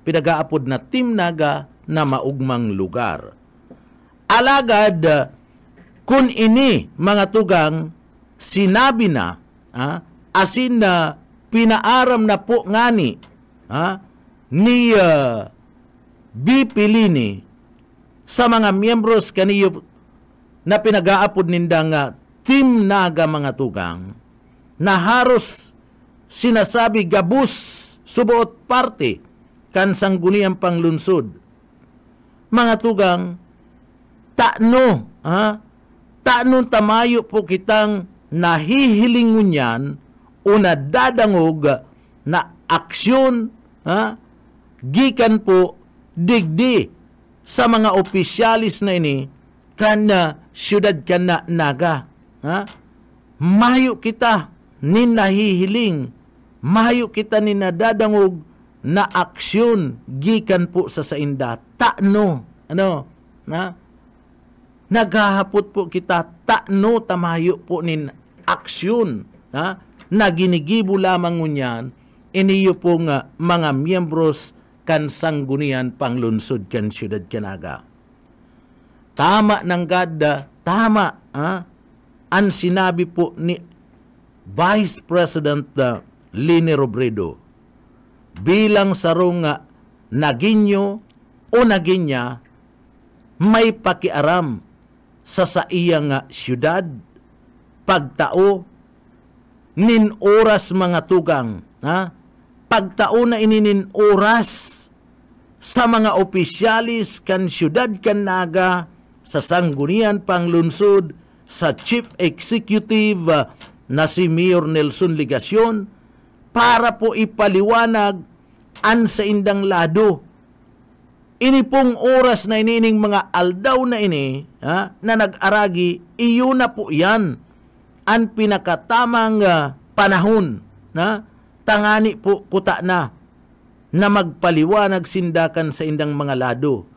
Pinag-aapod na Team Naga na maugmang lugar. Alagad, kung ini mga tugang sinabi na, asin na pinaaram na po ngani ni BP Leni sa mga miyembros kaniyo na pinag-aapod nindang Team Naga mga tugang, na haros sinasabi gabus subuot parte kan sangguniang panglunsod. Mga tugang, taano tamayo po kitang nahihilingon yan o nadadangog na aksyon gikan po digdi sa mga opisyalis na ini kan siyudad kan na Naga. Mayo kita nin nahihiling, mayo kita nin nadadangog na aksyon gikan po sa sainda. Taano, naghahapot po kita, taano tamayo po nin aksyon, na ginigibo lamang ngunyan, iniyo pong mga miyembros kan sanggunian panglunsod kan siyudad Canaga. Tama ng gada, tama, ang sinabi po ni Vice President Leni Robredo bilang sarong naginyo o naginya may pakiaram sa iyang siyudad, pagtao, nin oras mga tugang, pagtao na ininin oras sa mga opisyalis kan siyudad kan Naga sa sanggunian panglunsod sa Chief Executive na si Mayor Nelson Ligacion para po ipaliwanag an sa indang lado. Ini pong oras na inining mga aldaw na ini na nag-aragi, iyo na po yan ang pinakatamang panahon na tangani po kuta na magpaliwanag sindakan sa indang mga lado.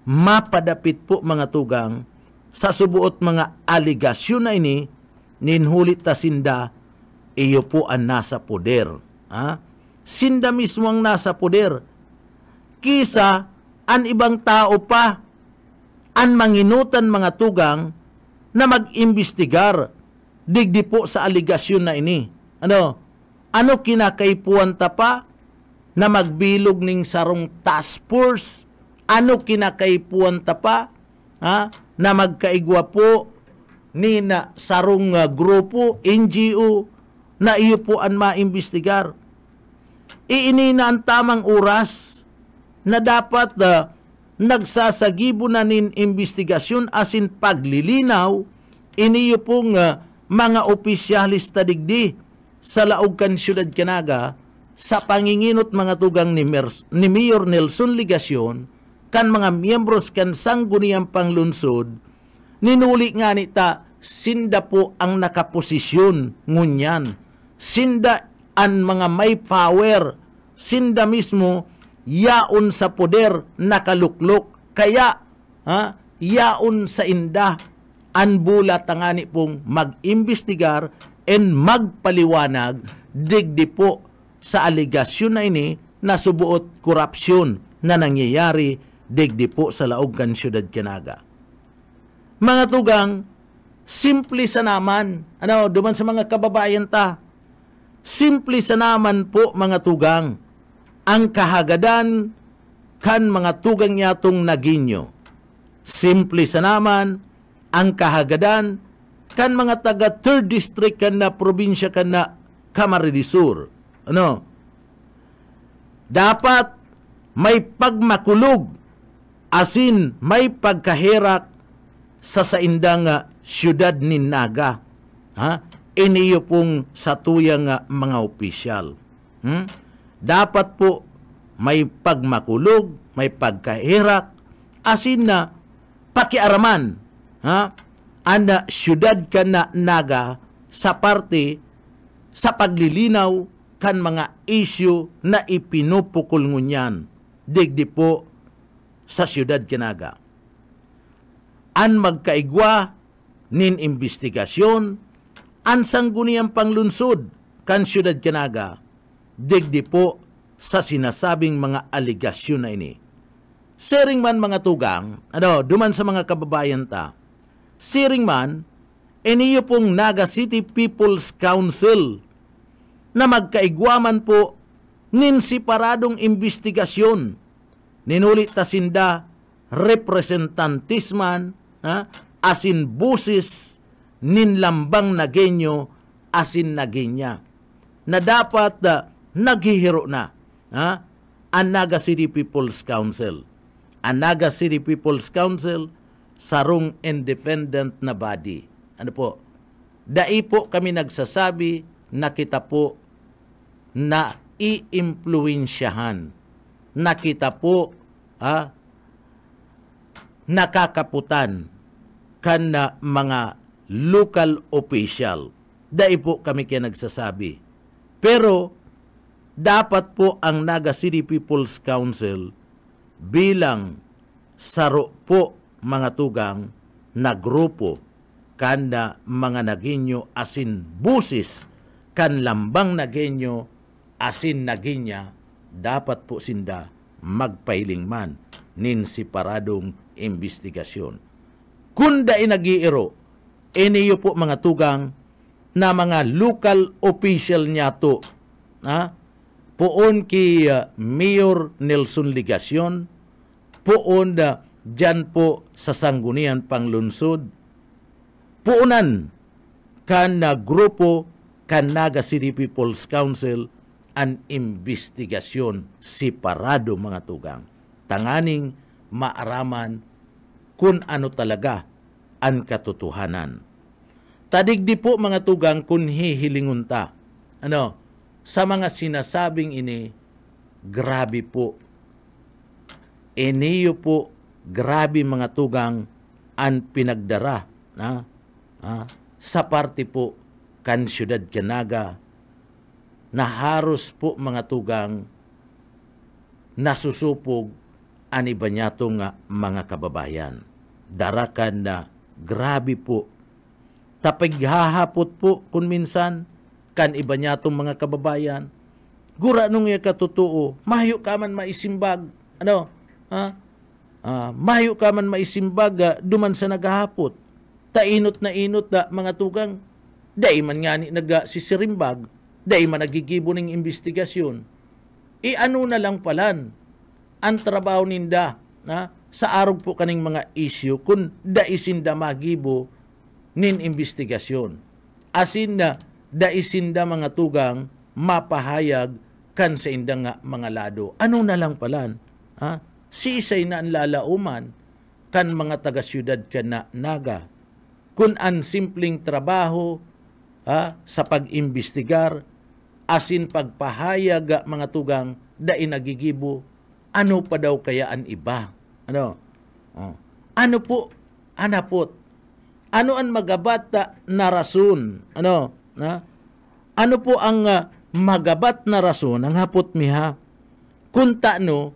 Mapadapit po mga tugang sa subuot mga aligasyon na ini ninhulit ta sinda iyo po ang nasa poder. Sinda mismo ang nasa poder. Kisa an ibang tao pa an manginutan mga tugang na mag-imbestigar digdi po sa aligasyon na ini. Ano kinakaipuan ta pa na magbilog ning sarong task force? Ano kinakaipuan ta pa na magkaigwa po ni na sarong grupo, NGO na iyo po ang maimbestigar? Iini na ang tamang oras na dapat nagsasagibo na nin investigasyon asin paglilinaw iniyo pong mga opisyalis digdi sa laog kan siyudad Canaga sa panginginot mga tugang ni Mayor Nelson Ligacion kan mga miyembros kan sangguniang panglunsod, ninuli nga nita sinda po ang nakaposisyon ngunyan. Sinda ang mga may power, sinda mismo yaon sa poder nakaluklok. Kaya yaon sa inda an bulat tangani pong mag-imbestigar and magpaliwanag digdi po sa aligasyon na ini na subuot korupsyon na nangyayari digdi po sa laog kan siyudad Canaga. Mga tugang, simple sa naman, duman sa mga kababayan ta, simple sa naman po mga tugang, ang kahagadan kan mga tugang yatong naginyo. Simple sa naman, ang kahagadan kan mga taga 3rd District kan na probinsya kan na Camarines Sur. Dapat may pagmakulog asin may pagkahirak sa saindang siyudad ni Naga. Iniyo pong sa tuyang mga opisyal. Dapat po may pagmakulog, may pagkahirak, asin na pakiaraman ang siyudad ka na Naga sa parte sa paglilinaw kan mga isyu na ipinupukol ngunyan digdi po sa siyudad Canaga. An magkaigwa nin investigasyon an sangguniang panglunsod kan siyudad Canaga digdi po sa sinasabing mga aligasyon na ini. Siring man mga tugang, duman sa mga kababayan ta, siring man, iniyo pong Naga City People's Council na magkaigwaman po nin separadong investigasyon. Ninulit ta sinda representantisman asin busis nin lambang nagenyo asin nagenya na dapat naghihiro na ang Naga City People's Council. Ang Naga City People's Council sarong independent na body. Dai po kami nagsasabi na kita po na iimpluwensyahan, na kita po nakakaputan kan na mga local official. Dai po kami kaya nagsasabi. Pero dapat po ang Naga City People's Council bilang saro po mga tugang na grupo kan na mga naginyo asin busis kan lambang nagenyo asin naginya, dapat po sinda magpailing man nin separadong investigasyon. Kunda inagiiro, iniyo po mga tugang na mga local official niya to, poon ki Mayor Nelson Ligacion, poon dyan po sa sanggunian panglunsod, poonan kan na grupo kan Naga City People's Council an investigasyon separado mga tugang. Tanganing maaraman kung ano talaga ang katotohanan. Tadigdi po mga tugang kung hihilingon ta. Sa mga sinasabing ini, grabe po. Iniyo po, grabe mga tugang ang pinagdara sa parte po kan siyudad Canaga na haros po mga tugang nasusupog ang iba niyatong mga kababayan. Darakan na grabe po. Tapighahapot po kung minsan kan iba niyatong mga kababayan. Gura nung iya katotoo, mahayo ka man maisimbag. Mahayo ka man maisimbag duman sa naghahapot. Tainot na inot mga tugang. Dai man nga ni nagsisirimbag. Dai man nagigibo ng investigasyon. Ano na lang palan ang trabaho ninda sa arog po kaning mga issue kung daisinda magibo nin investigasyon. Asin na daisinda mga tugang mapahayag kan sa indang mga lado. Ano na lang palan? Si isay na ang lalauman kan mga taga-syudad kan na Naga. Kung ang simpleng trabaho sa pag-imbestigar asin pagpahayag mga tugang dai nagigibo, ano pa daw kaya ang iba? Ano? Ano po? Anapot? Ano ang magabat na rason? Ano? Ano po ang magabat na rason ang hapot miha? Kunta no,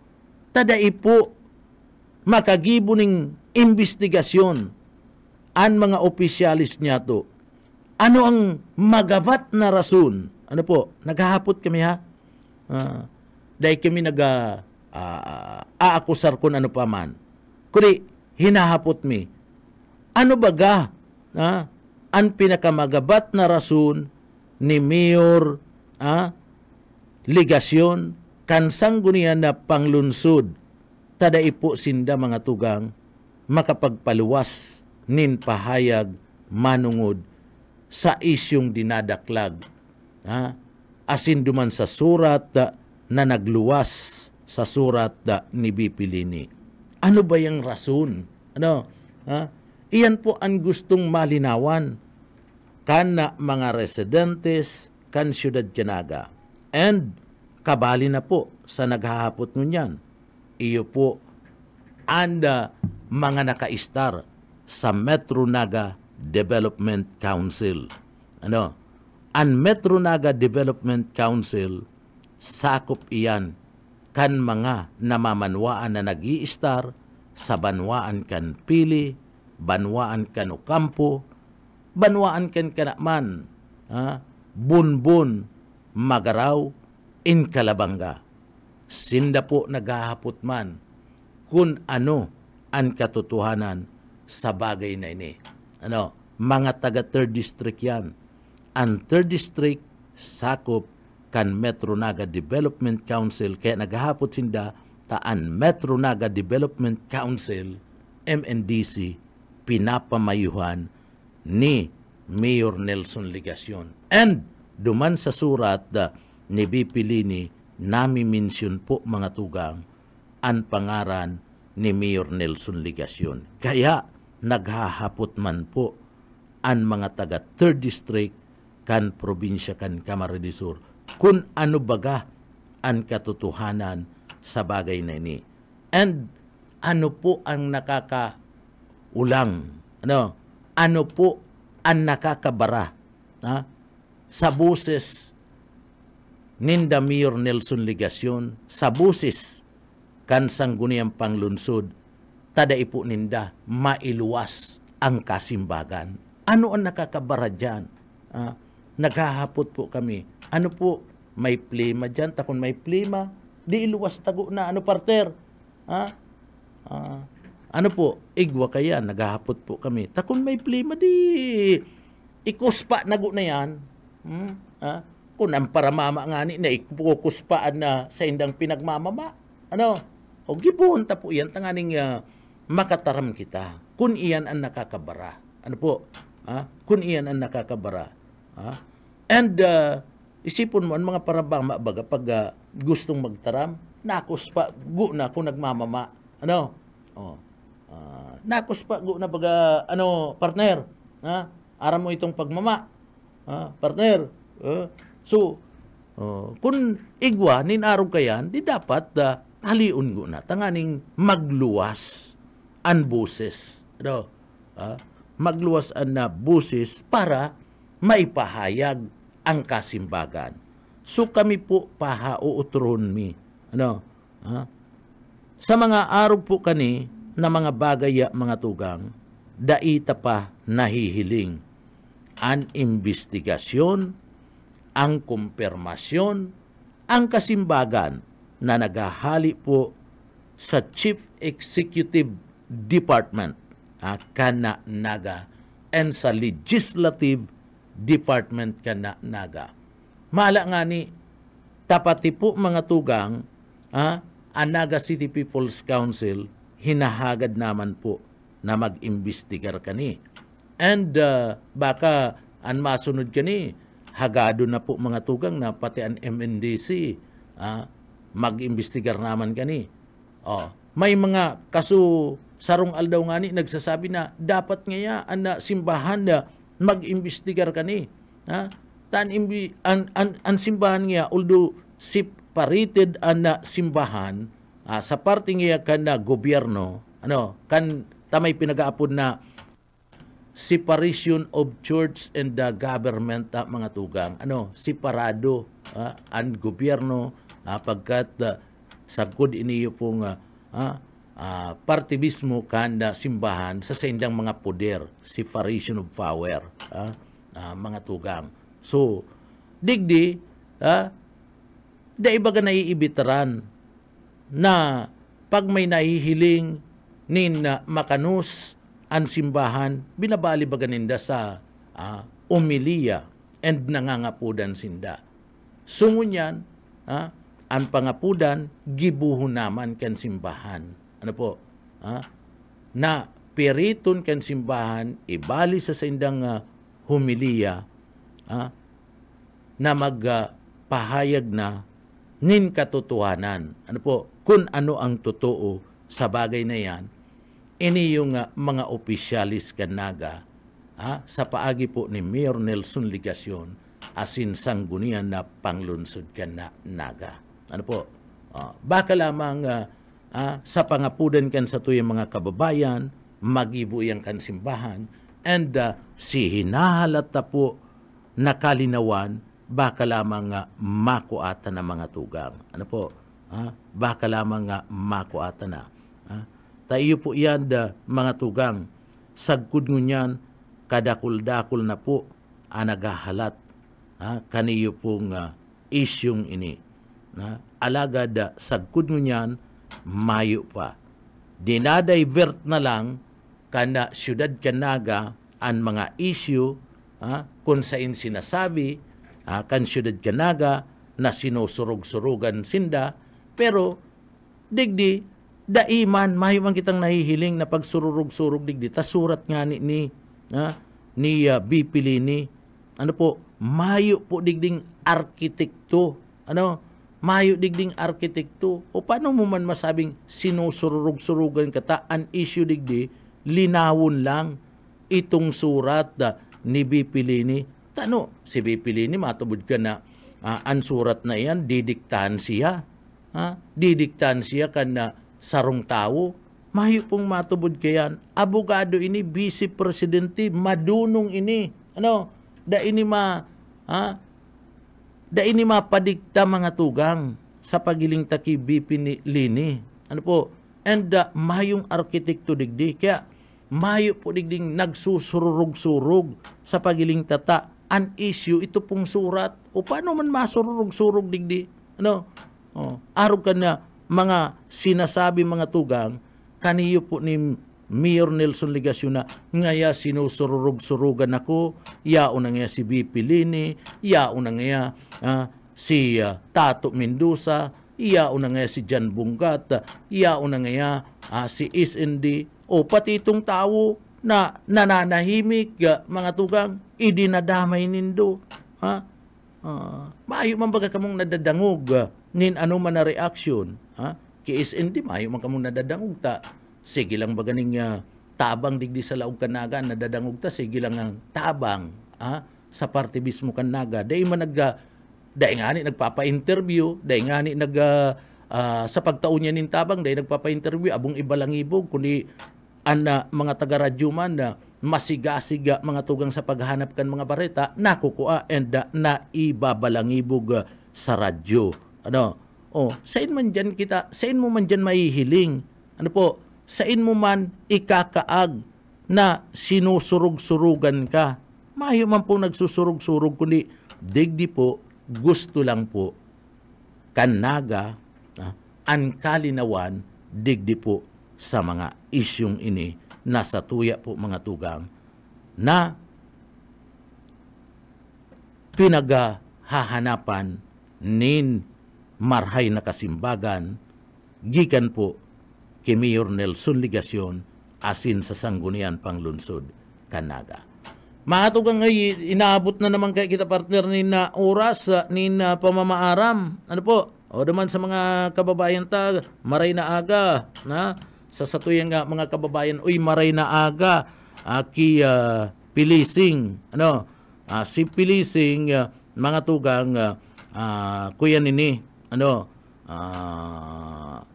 tadai po makagibo ning investigasyon ang mga opisyalis niya to. Ano ang magabat na rason? Ano po? Naghahapot kami ha? Dahil kami aakusar kung ano pa man. Kuri, hinahapot mi. Ano baga? Ang pinakamagabat na rason ni Mayor Ligasyon kansang gunian na panglunsod tadai po sinda mga tugang makapagpaluwas nin pahayag manungod sa isyong dinadaklag. Asin duman sa surat na nagluwas sa surat ni Bipilini. Ano ba yung rason? Ano? Iyan po ang gustong malinawan kan mga residentes kan Siyudad Canaga. And kabali na po sa naghahapot ngunyan. Iyo po ang mga nakaistar sa Metro Naga Development Council. Ano? Ang Metro Naga Development Council, sakop iyan kan mga namamanwaan na nag-iistar sa banwaan kan Pili, banwaan kan Ocampo, banwaan kan Kanakman, Bunbun, Magaraw, in Calabanga. Sinda po naghahapot man kung ano ang katotohanan sa bagay na ini. Ano? Mga taga 3rd District yan. Ang 3rd District sakop kan Metro Naga Development Council, kaya naghahapot sinda taan Metro Naga Development Council, MNDC, pinapamayuhan ni Mayor Nelson Ligasyon. And duman sa surat ni Bipilini, nami-mention po mga tugang ang pangaran ni Mayor Nelson Ligasyon. Kaya naghahapot man po ang mga taga 3rd District kan probinsya kan Camarines Sur kung ano baga ang katotohanan sa bagay na ini. And ano po ang nakakaulang? Ano po ang nakakabara sa boses ninda Mayor Nelson Ligasyon, sa boses kan sangguniang panglunsod, tadai po ninda mailuwas ang kasimbagan. Ano ang nakakabara dyan? Naghahapot po kami. Ano po, may plema dyan? Takon may plema, di iluwas tago na. Ano, parter? Ano po, igwa kaya, naghahapot po kami. Takon may plema, di ikuspa nago na yan. Kung ang paramama nga ni, na ikukuspaan na sa indang pinagmamama. Ano? O gipunta po yan, tanganing makataram kita. Kung iyan ang nakakabara. Ano po? Kung iyan ang nakakabara. And isipon mo, ang mga parabama baga pag gustong magtaram, nakuspa, gu na kung nagmamama. Ano? Nakuspa, gu na baga, partner? Aram mo itong pagmama. Partner? So, kung igwa, ninarog kayan, di dapat haliun gu na. Tanganing magluwas ang boses. Magluwas ang boses para maipahayag ang kasimbagan. So kami po pahauutron mi. Sa mga araw po kani na mga bagay mga tugang, daita pa nahihiling ang investigasyon, ang kumpirmasyon, ang kasimbagan na naghahali po sa Chief Executive Department, kana Naga, and sa Legislative Department kana Naga. Mala nga ni, tapati po mga tugang, ang Naga City People's Council, hinahagad naman po na mag-imbestigar kani. And baka ang masunod kani, hagado na po mga tugang na pati ang MNDC, mag-imbestigar naman kani. May mga kaso sarong aldaw nga ni, nagsasabi na dapat ngaya ang simbahan na mag-imbestigar kani. ang simbahan niya, although separated ang simbahan, sa parte niya kan na gobyerno, kan tamay pinag-aapod na separation of church and the government, mga tugang. Separado ang gobyerno pagkat sagkod iniyo pong partibismo kan simbahan sa indang mga poder, separation of power, mga tugang. So, digdi, da iba ka naiibitaran na pag may nahihiling nin makanus ang simbahan, binabali ba ganinda sa umilia and nangangapudan sinda. Sungun yan, ang pangapudan, gibuhon naman kan simbahan. Na periton kan simbahan, ibali sa indang humilia, na magpahayag na nin katotohanan. Kung ano ang totoo sa bagay na yan, ini yung mga opisyalis kanaga sa paagi po ni Mayor Nelson Ligacion asin sanggunian na panglunsod naga. Baka lamang sa pangapudan kan sa tuyang mga kababayan, magibuyang kan simbahan, and si hinahalata po nakalinawan, baka lamang makuata na mga tugang. Baka lamang makuata na. Tayo po yan, mga tugang, sagkod ngunyan, kadakul-dakul na po, nagahalat, kaniyo pong isyong ini. Alagad, sagkod ngunyan, mayo pa. Dinadivert na lang, kana syudad kanaga, ang mga issue, kung saan sinasabi, kan syudad kanaga, na sinusurug-surugan sinda, pero, digdi, daiman, mayo man kitang nahihiling na pagsururug-surug digdi. Tasurat nga ni BP Lini. Mayo po digding arkitekto. Mayo digding arkitekto. O paano mo man masabing sinusururug-surugan kata, an issue digdi, linawon lang itong surat ni BP Lini. Si BP Lini, matubod ka na, ang surat na yan, didiktahan siya. Didiktahan siya kan na sarong tao, mayo pong matubod kayan. Abogado ini, vice presidente, madunong ini. Da ini mapadikta mga tugang sa pagiling taki BP ni Lini. And mayong arkitekto digdi. Kaya mayo po digding nagsusurug-surug sa pagiling tata. An issue, ito pong surat. O paano man masurug-surug digdi? Arog ka na mga sinasabi mga tugang, kaniyo po ni Mayor Nelson Ligacion na ngaya sinusururug-surugan ako, yaon na ngaya si BP Lini, yaon na ngaya si Tato Mendoza, yaon na ngaya si Jan Bungat, yaon na ngaya si SND, o pati itong tao na nananahimik, mga tugang, idinadamay nindo. Maayo man baga kamong nadadangog, nin ano man na reaksyon, KSND, mayo man kamong nadadangog ta. Sige lang ba ganing tabang digdi sa laog kanaga, nadadangog ta, sige lang ang tabang sa partibismo kanaga. Dahil man dahil nga ni nagpapa-interview, dahil nga ni sa pagtaon niya nin tabang, dahil nagpapa-interview, abong ibalangibog, kundi mga taga-radyo man na masigasiga mga tugang sa paghanap kan mga bareta, nakukua and naibabalangibog sa radyo. Sain man dyan kita, sain mo man dyan mahihiling, sain mo man ikakaag na sinusurug-surugan ka. Mayo man po nagsusurug-surug, kundi digdi po, gusto lang po, kanaga, ang kalinawan, digdi po sa mga isyong ini, nasa tuya po mga tugang, na pinaghahanapan nin marhay na kasimbagan, gikan po kay Mayor Nelson Ligacion asin sa sanggunian panglunsod kanaga. Mga tugang ay inaabot na naman kay kita partner ni na oras ni na pamamaaram. O naman sa mga kababayan ta, maray na aga na sa satuyang mga kababayan, maray na aga ki Pilising, si Pilising mga tugang kuya nini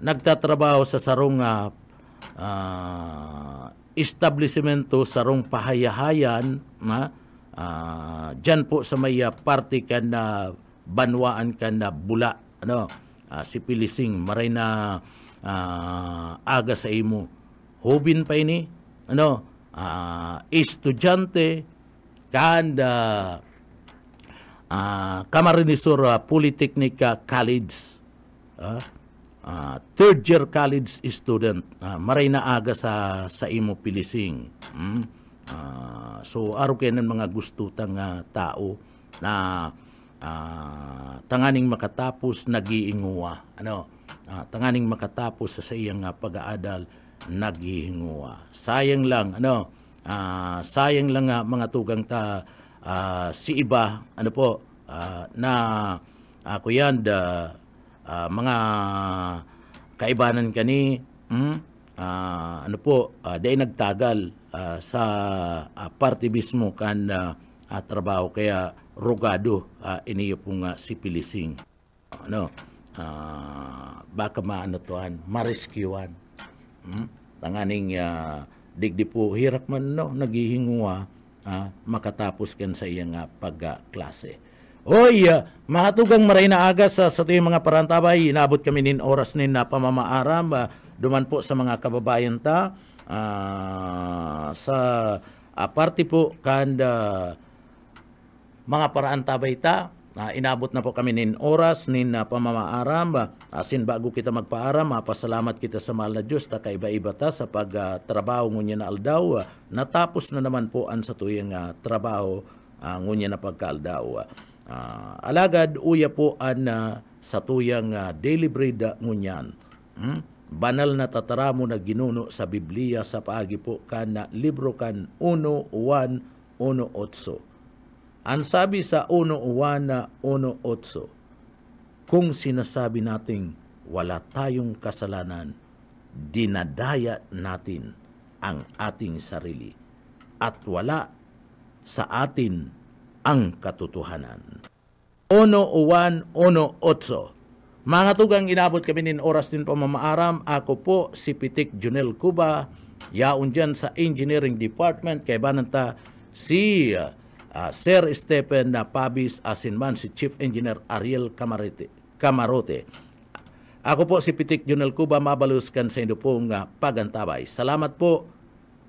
nagtatrabaho sa sarong establishmento sarong pahayahayan dyan po sa may party kan na banwaan kan na bula si Pilising maray na aga sa imo hubin pa ini estudyante kan Camarines Sur Polytechnic College third year college student maray na aga sa imo Pilising so araw kenan mga gusto tang tao na tanganing makatapos nagiinguwa tanganing makatapos sa iyang pag-aadal nagiinguwa sayang lang sayang lang mga tugang ta si iba na ako yan mga kaibanan kani dahil nagtagal sa party mismo kan trabaho kaya rogado iniyo pong si Pilising baka marescuean tanganing digdi po hirak man naghihinguwa makatapos kan sa iyang pagklase. Oy, mahatugang maray na aga sa tuyong mga parantabay inabot kami nin oras nin na pamamaaram duman po sa mga kababayan ta sa party po kan mga parantabay ta inabot na po kami nin oras nin pamamaaram asin bago kita magpaaram mapasalamat kita sa mahal na Diyos ta kaiba-iba ta sa pagtrabaho ngunya na aldaw natapos na naman po an sa tuyang trabaho ngunya na pagkaaldaw alagad uya po an sa tuyang daily bread ngunyan banal na tataramo na ginuno sa Biblia sa paagi po kan libro kan 1:1-1:8 ang sabi sa 1:1-1:8 kung sinasabi nating wala tayong kasalanan dinadaya natin ang ating sarili at wala sa atin ang katotohanan. 1:1-1:8 mga tugang inabot kami nin oras din pamamaaram. Ako po si Pitik Junel Cuba yaon dyan sa Engineering Department kay bananta si Sir Stephen Pabis asinman si Chief Engineer Ariel Camarote. Ako po si Pitik Junel Cuba mabaluskan sa inyo pong pagantabay. Salamat po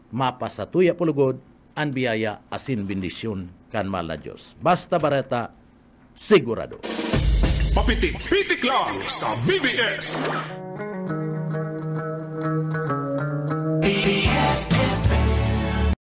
mapasatuya pulugod ang biyaya asin bendisyon kan mahal na Diyos. Basta Bareta, sigurado. Papitik-pitik lang sa BBS.